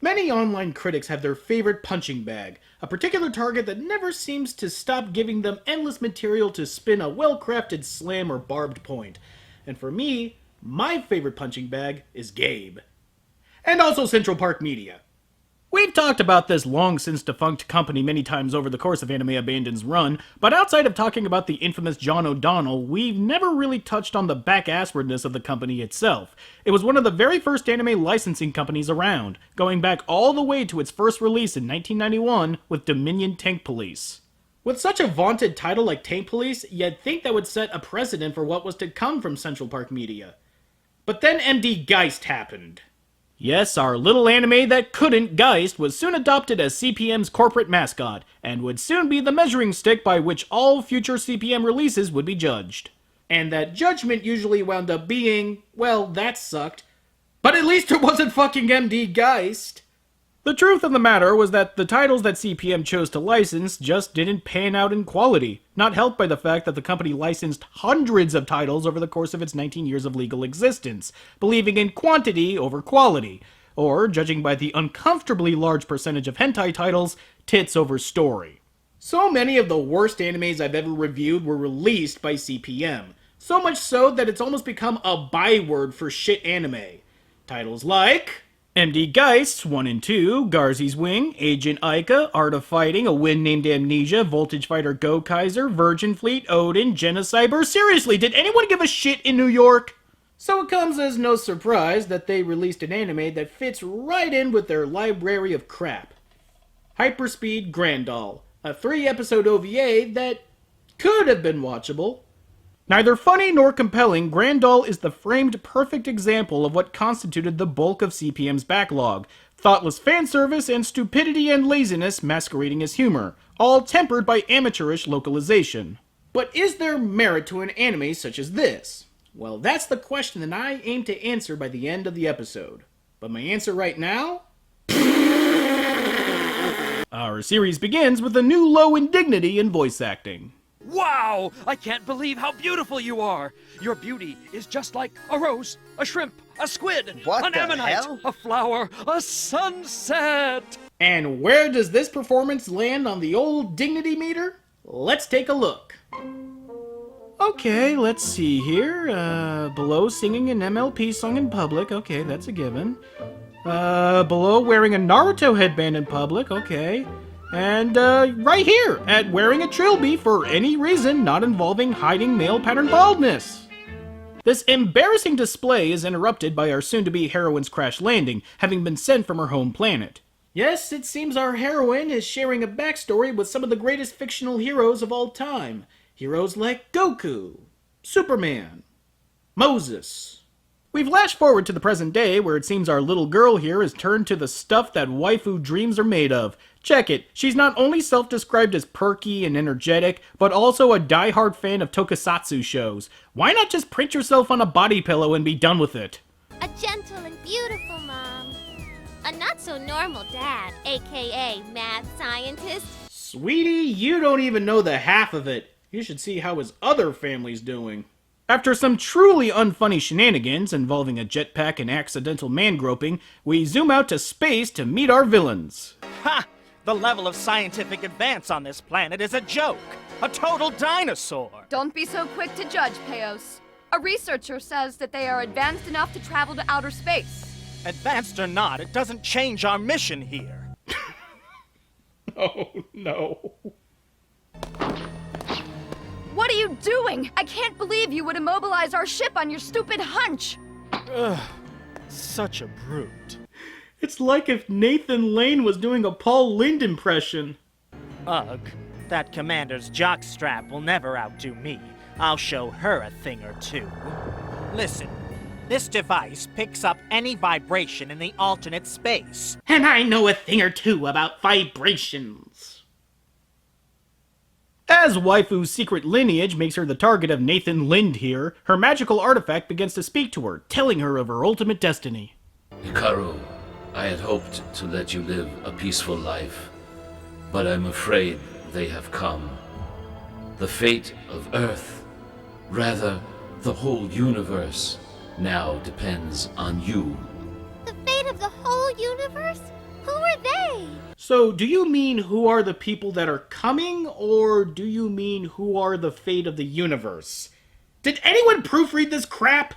Many online critics have their favorite punching bag, a particular target that never seems to stop giving them endless material to spin a well-crafted slam or barbed point. And for me, my favorite punching bag is Gabe. And also Central Park Media. We've talked about this long-since-defunct company many times over the course of Anime Abandon's run, but outside of talking about the infamous John O'Donnell, we've never really touched on the back-asswardness of the company itself. It was one of the very first anime licensing companies around, going back all the way to its first release in 1991 with Dominion Tank Police. With such a vaunted title like Tank Police, you'd think that would set a precedent for what was to come from Central Park Media. But then MD Geist happened. Yes, our little anime that couldn't, Geist, was soon adopted as CPM's corporate mascot, and would soon be the measuring stick by which all future CPM releases would be judged. And that judgment usually wound up being, well, that sucked. But at least it wasn't fucking MD Geist! The truth of the matter was that the titles that CPM chose to license just didn't pan out in quality, not helped by the fact that the company licensed hundreds of titles over the course of its 19 years of legal existence, believing in quantity over quality, or, judging by the uncomfortably large percentage of hentai titles, tits over story. So many of the worst animes I've ever reviewed were released by CPM, so much so that it's almost become a byword for shit anime. Titles like MD Geist 1 and 2, Garzy's Wing, Agent Ica, Art of Fighting, A Wind Named Amnesia, Voltage Fighter Go Kaiser, Virgin Fleet, Odin, Genocyber. Seriously, did anyone give a shit in New York? So it comes as no surprise that they released an anime that fits right in with their library of crap. Hyperspeed Grandoll, a 3-episode OVA that could have been watchable. Neither funny nor compelling, Grandoll is the framed perfect example of what constituted the bulk of CPM's backlog. Thoughtless fan service and stupidity and laziness masquerading as humor, all tempered by amateurish localization. But is there merit to an anime such as this? Well, that's the question that I aim to answer by the end of the episode. But my answer right now? Our series begins with a new low in dignity in voice acting. Wow! I can't believe how beautiful you are! Your beauty is just like a rose, a shrimp, a squid, What an the ammonite, hell? a flower, a sunset! And where does this performance land on the old dignity meter? Let's take a look. Okay, let's see here. Below singing an MLP song in public. Okay, that's a given. Below wearing a Naruto headband in public. Okay. And, right here, at wearing a trilby for any reason not involving hiding male pattern baldness. This embarrassing display is interrupted by our soon-to-be heroine's crash landing, having been sent from her home planet. Yes, it seems our heroine is sharing a backstory with some of the greatest fictional heroes of all time. Heroes like Goku, Superman, Moses. We've lashed forward to the present day, where it seems our little girl here is turned to the stuff that waifu dreams are made of. Check it, she's not only self-described as perky and energetic, but also a die-hard fan of tokusatsu shows. Why not just print yourself on a body pillow and be done with it? A gentle and beautiful mom. A not-so-normal dad, aka mad scientist. Sweetie, you don't even know the half of it. You should see how his other family's doing. After some truly unfunny shenanigans involving a jetpack and accidental man-groping, we zoom out to space to meet our villains. Ha! The level of scientific advance on this planet is a joke. A total dinosaur. Don't be so quick to judge, Peos. A researcher says that they are advanced enough to travel to outer space. Advanced or not, it doesn't change our mission here. Oh, no. What are you doing? I can't believe you would immobilize our ship on your stupid hunch. Ugh, such a brute. It's like if Nathan Lane was doing a Paul Lynde impression. Ugh, that commander's jockstrap will never outdo me. I'll show her a thing or two. Listen, this device picks up any vibration in the alternate space. And I know a thing or two about vibrations. As Waifu's secret lineage makes her the target of Nathan Lynde here, her magical artifact begins to speak to her, telling her of her ultimate destiny. Hikaru, I had hoped to let you live a peaceful life, but I'm afraid they have come. The fate of Earth, rather, the whole universe, now depends on you. The fate of the whole universe? Who are they? So, do you mean who are the people that are coming, or do you mean who are the fate of the universe? Did anyone proofread this crap?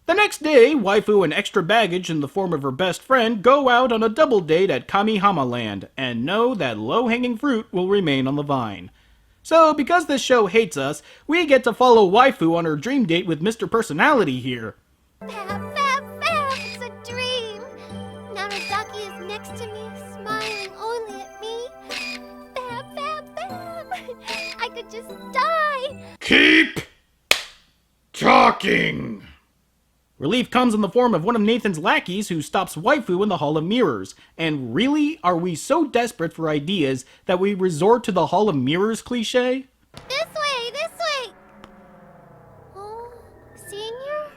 The next day, Waifu and extra baggage in the form of her best friend go out on a double date at Kamihama Land, and know that low-hanging fruit will remain on the vine. So, because this show hates us, we get to follow Waifu on her dream date with Mr. Personality here. Fab, fab, fab, it's a dream. Narazaki is next to me, smiling only at me. Fab, fab, fab. I could just die. Keep talking! Relief comes in the form of one of Nathan's lackeys who stops Waifu in the Hall of Mirrors. And really, are we so desperate for ideas that we resort to the Hall of Mirrors cliche? This way, this way. Oh, Senior?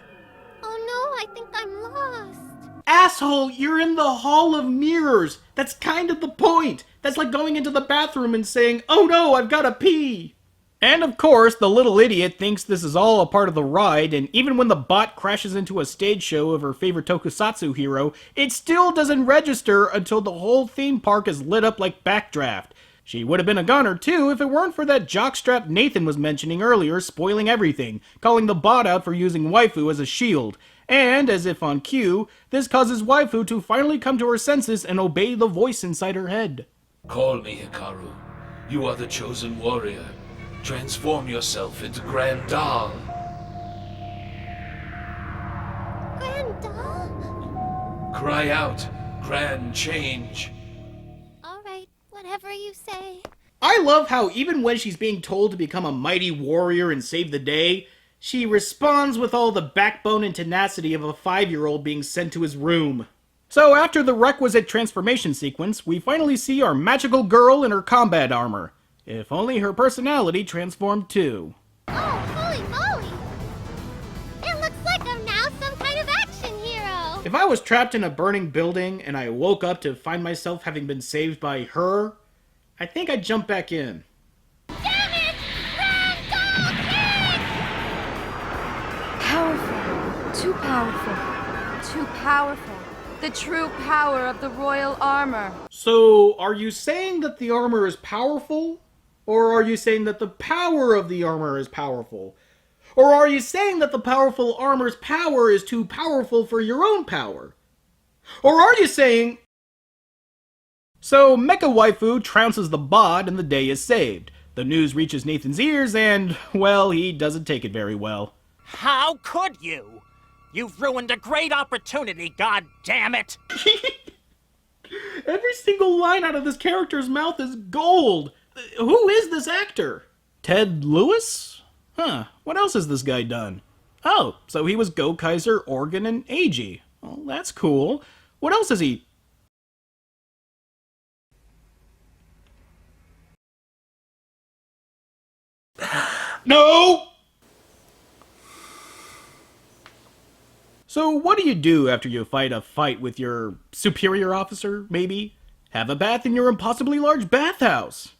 Oh no, I think I'm lost. Asshole, you're in the Hall of Mirrors! That's kind of the point! That's like going into the bathroom and saying, "Oh no, I've gotta pee!" And of course, the little idiot thinks this is all a part of the ride, and even when the bot crashes into a stage show of her favorite tokusatsu hero, it still doesn't register until the whole theme park is lit up like Backdraft. She would have been a goner too if it weren't for that jockstrap Nathan was mentioning earlier spoiling everything, calling the bot out for using Waifu as a shield. And, as if on cue, this causes Waifu to finally come to her senses and obey the voice inside her head. Call me Hikaru. You are the chosen warrior. Transform yourself into Grandoll. Grandoll? Cry out, grand change. Alright, whatever you say. I love how even when she's being told to become a mighty warrior and save the day, she responds with all the backbone and tenacity of a 5-year-old being sent to his room. So after the requisite transformation sequence, we finally see our magical girl in her combat armor. If only her personality transformed too. Oh, holy moly! It looks like I'm now some kind of action hero! If I was trapped in a burning building and I woke up to find myself having been saved by her, I think I'd jump back in. Damn it! Grandoll King! Powerful. Too powerful. Too powerful. The true power of the royal armor. So, are you saying that the armor is powerful? Or are you saying that the power of the armor is powerful? Or are you saying that the powerful armor's power is too powerful for your own power? Or are you saying... So, Mecha Waifu trounces the bot and the day is saved. The news reaches Nathan's ears and, well, he doesn't take it very well. How could you? You've ruined a great opportunity, god damn it! Every single line out of this character's mouth is gold! Who is this actor? Ted Lewis? Huh, what else has this guy done? Oh, so he was Go Kaiser, Organ, and Eiji. Well, that's cool. What else is he? No! So what do you do after you fight a fight with your superior officer, maybe? Have a bath in your impossibly large bathhouse.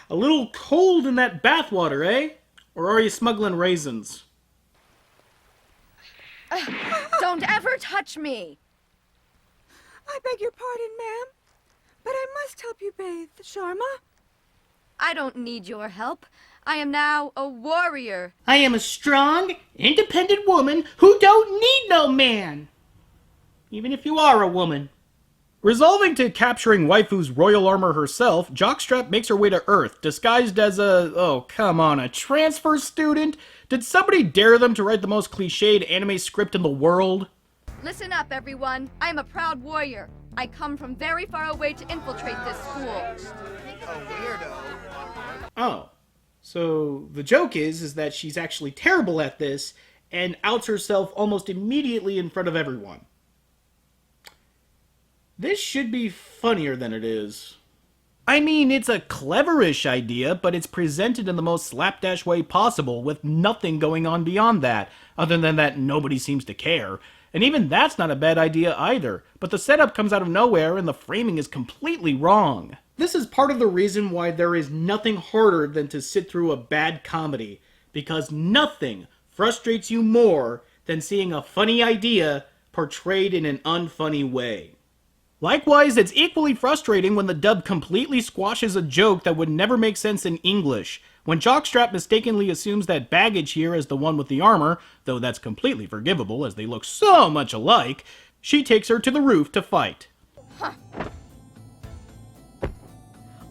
A little cold in that bathwater, eh? Or are you smuggling raisins? Don't ever touch me! I beg your pardon, ma'am, but I must help you bathe, Sharma. I don't need your help. I am now a warrior. I am a strong, independent woman who don't need no man. Even if you are a woman. Resolving to capturing Waifu's royal armor herself, Jockstrap makes her way to Earth, disguised as a transfer student? Did somebody dare them to write the most cliched anime script in the world? Listen up, everyone. I am a proud warrior. I come from very far away to infiltrate this school. Oh. So the joke is that she's actually terrible at this and outs herself almost immediately in front of everyone. This should be funnier than it is. I mean, it's a cleverish idea, but it's presented in the most slapdash way possible with nothing going on beyond that, other than that nobody seems to care. And even that's not a bad idea either, but the setup comes out of nowhere and the framing is completely wrong. This is part of the reason why there is nothing harder than to sit through a bad comedy, because nothing frustrates you more than seeing a funny idea portrayed in an unfunny way. Likewise, it's equally frustrating when the dub completely squashes a joke that would never make sense in English. When Jockstrap mistakenly assumes that Baggage here is the one with the armor, though that's completely forgivable as they look so much alike, she takes her to the roof to fight.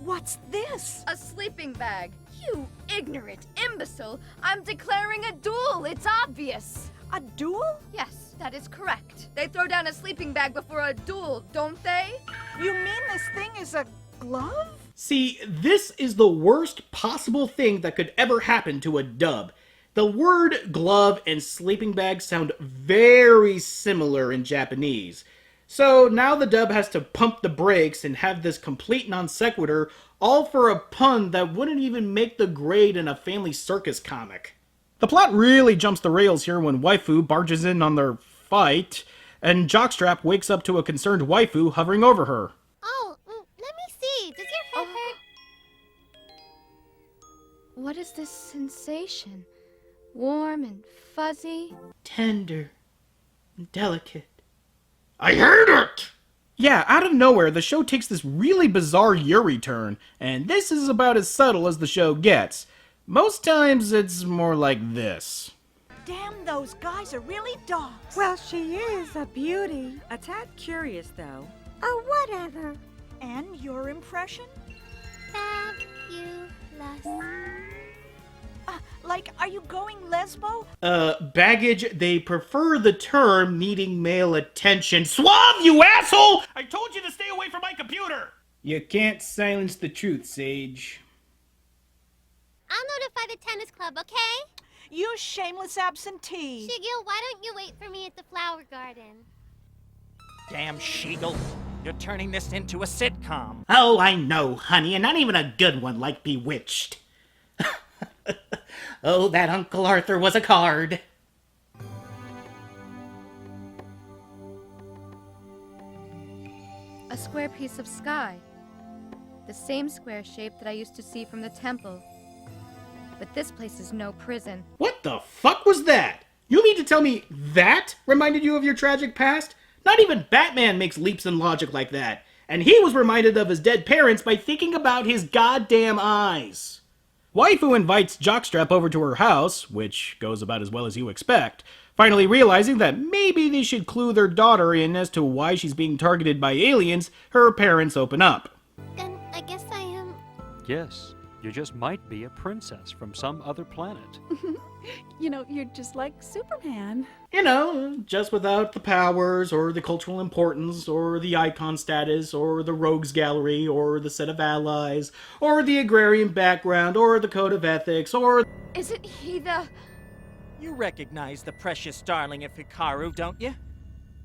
What's this? A sleeping bag. You ignorant imbecile. I'm declaring a duel. It's obvious. A duel? Yes, that is correct. They throw down a sleeping bag before a duel, don't they? You mean this thing is a glove? See, this is the worst possible thing that could ever happen to a dub. The word glove and sleeping bag sound very similar in Japanese. So now the dub has to pump the brakes and have this complete non sequitur, all for a pun that wouldn't even make the grade in a family circus comic. The plot really jumps the rails here when Waifu barges in on their fight, and Jockstrap wakes up to a concerned Waifu hovering over her. Oh, let me see. Does your head hurt? What is this sensation? Warm and fuzzy? Tender, delicate. I hate it! Yeah, out of nowhere, the show takes this really bizarre Yuri turn, and this is about as subtle as the show gets. Most times, it's more like this. Damn, those guys are really dogs. Well, she is a beauty. A tad curious, though. Oh, whatever. And your impression? Fabulous. Like, are you going lesbo? Baggage, they prefer the term needing male attention. Suave, you asshole! I told you to stay away from my computer! You can't silence the truth, Sage. I'll notify the tennis club, okay? You shameless absentee. Shigil, why don't you wait for me at the flower garden? Damn Sheagle. You're turning this into a sitcom. Oh, I know, honey, and not even a good one like Bewitched. Oh, that Uncle Arthur was a card. A square piece of sky. The same square shape that I used to see from the temple. But this place is no prison. What the fuck was that? You mean to tell me that reminded you of your tragic past? Not even Batman makes leaps in logic like that. And he was reminded of his dead parents by thinking about his goddamn eyes. Waifu invites Jockstrap over to her house, which goes about as well as you expect, finally realizing that maybe they should clue their daughter in as to why she's being targeted by aliens. Her parents open up. Then I guess I am... Yes, you just might be a princess from some other planet. You know, you're just like Superman. You know, just without the powers, or the cultural importance, or the icon status, or the rogues gallery, or the set of allies, or the agrarian background, or the code of ethics, or... Isn't he the... You recognize the precious darling of Hikaru, don't you?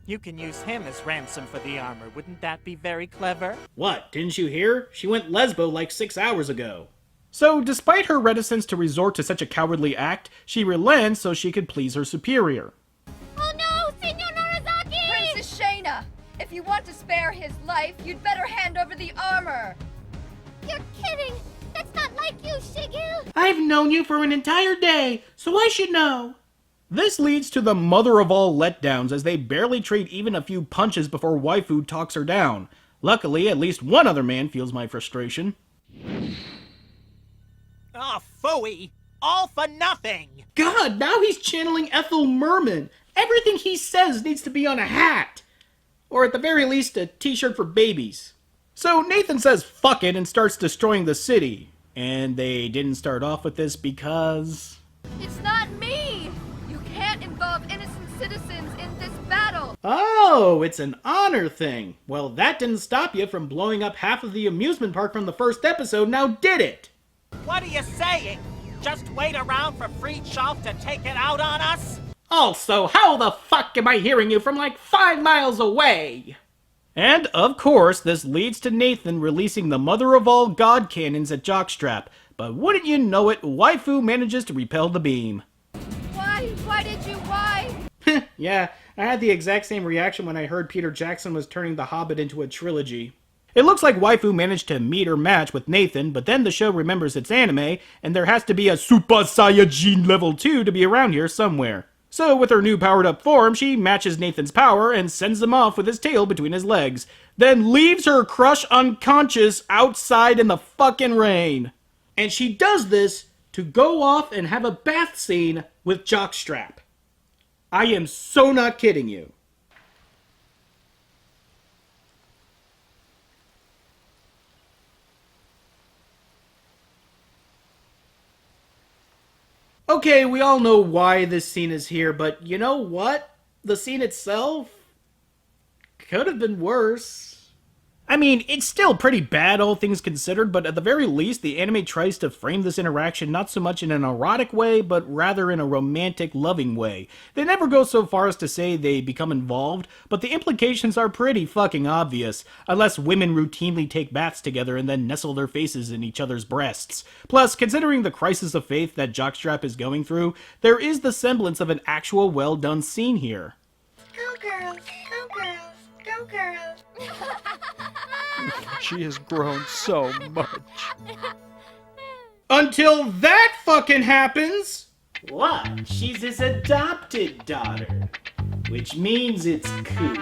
You can use him as ransom for the armor. Wouldn't that be very clever? What, didn't you hear? She went lesbo like 6 hours ago. So, despite her reticence to resort to such a cowardly act, she relents so she could please her superior. Oh no, Senor Norizaki! Princess Shayna! If you want to spare his life, you'd better hand over the armor! You're kidding! That's not like you, Shigil! I've known you for an entire day, so I should know. This leads to the mother of all letdowns as they barely trade even a few punches before Waifu talks her down. Luckily, at least one other man feels my frustration. Oh, phooey! All for nothing! God, now he's channeling Ethel Merman. Everything he says needs to be on a hat. Or at the very least, a t-shirt for babies. So Nathan says fuck it and starts destroying the city. And they didn't start off with this because... It's not me! You can't involve innocent citizens in this battle! Oh, it's an honor thing. Well, that didn't stop you from blowing up half of the amusement park from the first episode, now did it? What are you saying? Just wait around for free Chalk to take it out on us? Also, how the fuck am I hearing you from like 5 miles away? And, of course, this leads to Nathan releasing the mother of all god cannons at Jockstrap. But wouldn't you know it, Waifu manages to repel the beam. Why? Why did you? Why? Yeah, I had the exact same reaction when I heard Peter Jackson was turning The Hobbit into a trilogy. It looks like Waifu managed to meet her match with Nathan, but then the show remembers it's anime, and there has to be a Super Saiyajin level 2 to be around here somewhere. So with her new powered up form, she matches Nathan's power and sends him off with his tail between his legs, then leaves her crush unconscious outside in the fucking rain. And she does this to go off and have a bath scene with Jockstrap. I am so not kidding you. Okay, we all know why this scene is here, but you know what? The scene itself could have been worse. I mean, it's still pretty bad, all things considered, but at the very least, the anime tries to frame this interaction not so much in an erotic way, but rather in a romantic, loving way. They never go so far as to say they become involved, but the implications are pretty fucking obvious, unless women routinely take baths together and then nestle their faces in each other's breasts. Plus, considering the crisis of faith that Jockstrap is going through, there is the semblance of an actual well-done scene here. Go girls, go girls, go girls. She has grown so much. Until that fucking happens! What? She's his adopted daughter. Which means it's cool.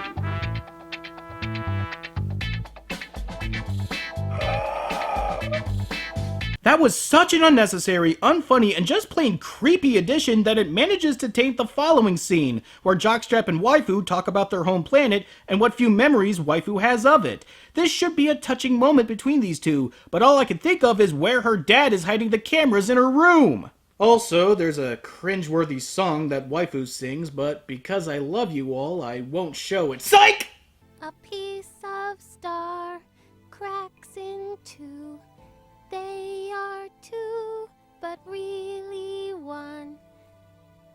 That was such an unnecessary, unfunny, and just plain creepy addition that it manages to taint the following scene, where Jockstrap and Waifu talk about their home planet and what few memories Waifu has of it. This should be a touching moment between these two, but all I can think of is where her dad is hiding the cameras in her room. Also, there's a cringeworthy song that Waifu sings, but because I love you all, I won't show it. Psych! A piece of star cracks in two. They are two, but really one.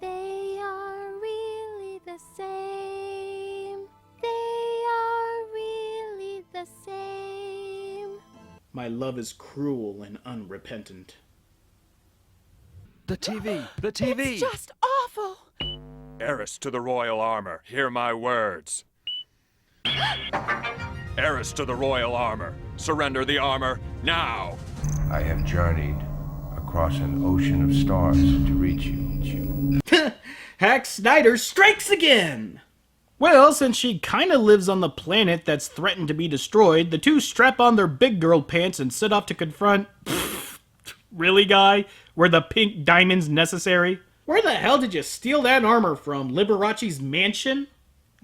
They are really the same. They are really the same. My love is cruel and unrepentant. The TV! The TV! It's just awful. Heiress to the royal armor, hear my words. Heiress to the royal armor, surrender the armor now! I have journeyed across an ocean of stars to reach you. Hack Snyder strikes again! Well, since she kinda lives on the planet that's threatened to be destroyed, the two strap on their big girl pants and set off to confront... Really, guy? Were the pink diamonds necessary? Where the hell did you steal that armor from? Liberace's mansion?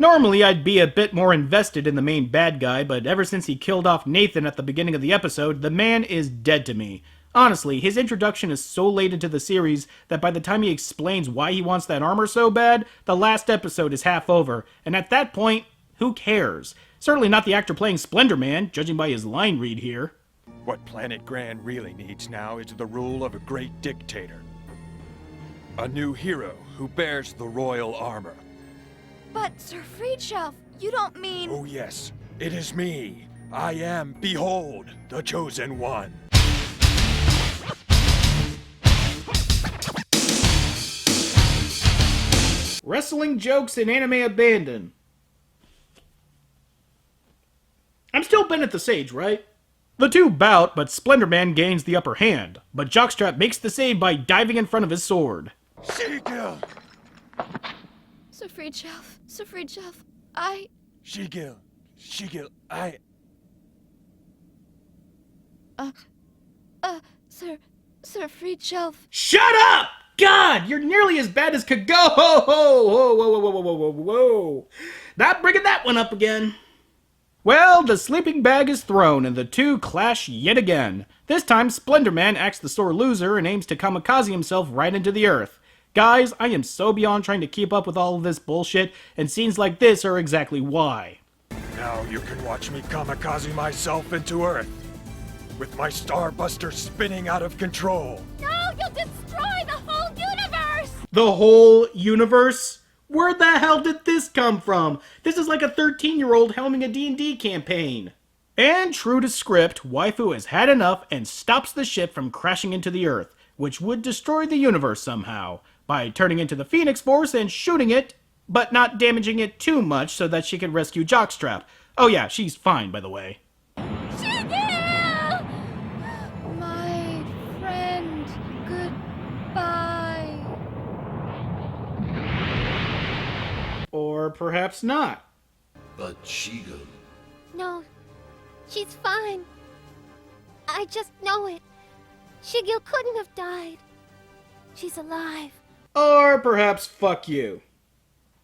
Normally, I'd be a bit more invested in the main bad guy, but ever since he killed off Nathan at the beginning of the episode, the man is dead to me. Honestly, his introduction is so late into the series that by the time he explains why he wants that armor so bad, the last episode is half over, and at that point, who cares? Certainly not the actor playing Splendor Man, judging by his line read here. What Planet Grand really needs now is the rule of a great dictator. A new hero who bears the royal armor. But, Sir Friedshelf, you don't mean... Oh yes, it is me. I am, behold, the Chosen One. Wrestling jokes in anime abandoned. I'm still Bennett the Sage, right? The two bout, but Splendor Man gains the upper hand, but Jockstrap makes the save by diving in front of his sword. Shigil! Sir Friedshelf, Shigil, Sir Friedshelf. Shut up! God, you're nearly as bad as could go! Whoa, whoa, whoa, whoa, whoa, whoa, whoa. Not bringing that one up again. Well, the sleeping bag is thrown, and the two clash yet again. This time, Splendor Man acts the sore loser and aims to kamikaze himself right into the earth. Guys, I am so beyond trying to keep up with all of this bullshit, and scenes like this are exactly why. Now you can watch me kamikaze myself into Earth, with my starbuster spinning out of control. No, you'll destroy the whole universe! The whole universe? Where the hell did this come from? This is like a 13-year-old helming a D&D campaign. And true to script, Waifu has had enough and stops the ship from crashing into the Earth, which would destroy the universe somehow, by turning into the Phoenix Force and shooting it, but not damaging it too much so that she can rescue Jockstrap. Oh yeah, she's fine, by the way. Or perhaps not. But Shigo... No, she's fine. I just know it. Shigio couldn't have died. She's alive. Or perhaps fuck you.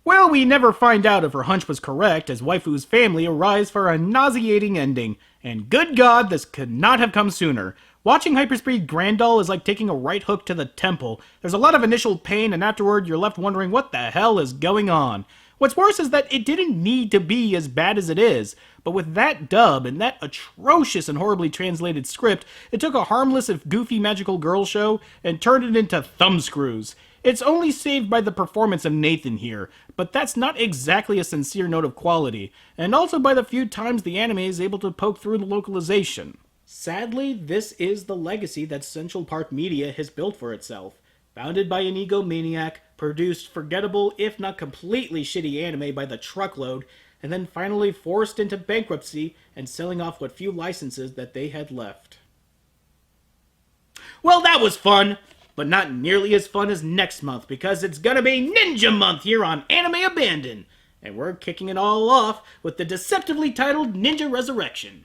Well, we never find out if her hunch was correct, as Waifu's family arrives for a nauseating ending. And good God, this could not have come sooner. Watching Hyperspeed Grandoll is like taking a right hook to the temple. There's a lot of initial pain, and afterward you're left wondering what the hell is going on. What's worse is that it didn't need to be as bad as it is, but with that dub and that atrocious and horribly translated script, it took a harmless if goofy magical girl show and turned it into thumbscrews. It's only saved by the performance of Nathan here, but that's not exactly a sincere note of quality, and also by the few times the anime is able to poke through the localization. Sadly, this is the legacy that Central Park Media has built for itself. Founded by an egomaniac, produced forgettable, if not completely shitty anime by the truckload, and then finally forced into bankruptcy and selling off what few licenses that they had left. Well, that was fun, but not nearly as fun as next month, because it's gonna be Ninja Month here on Anime Abandon, and we're kicking it all off with the deceptively titled Ninja Resurrection.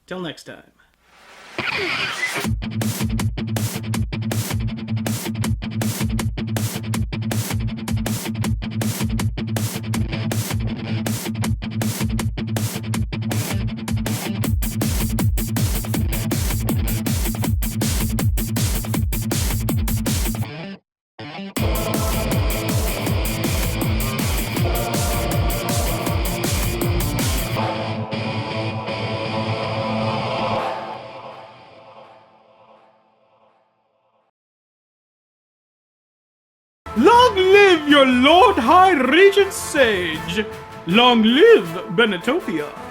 Till next time. Long live your Lord High Regent Sage! Long live Benetopia!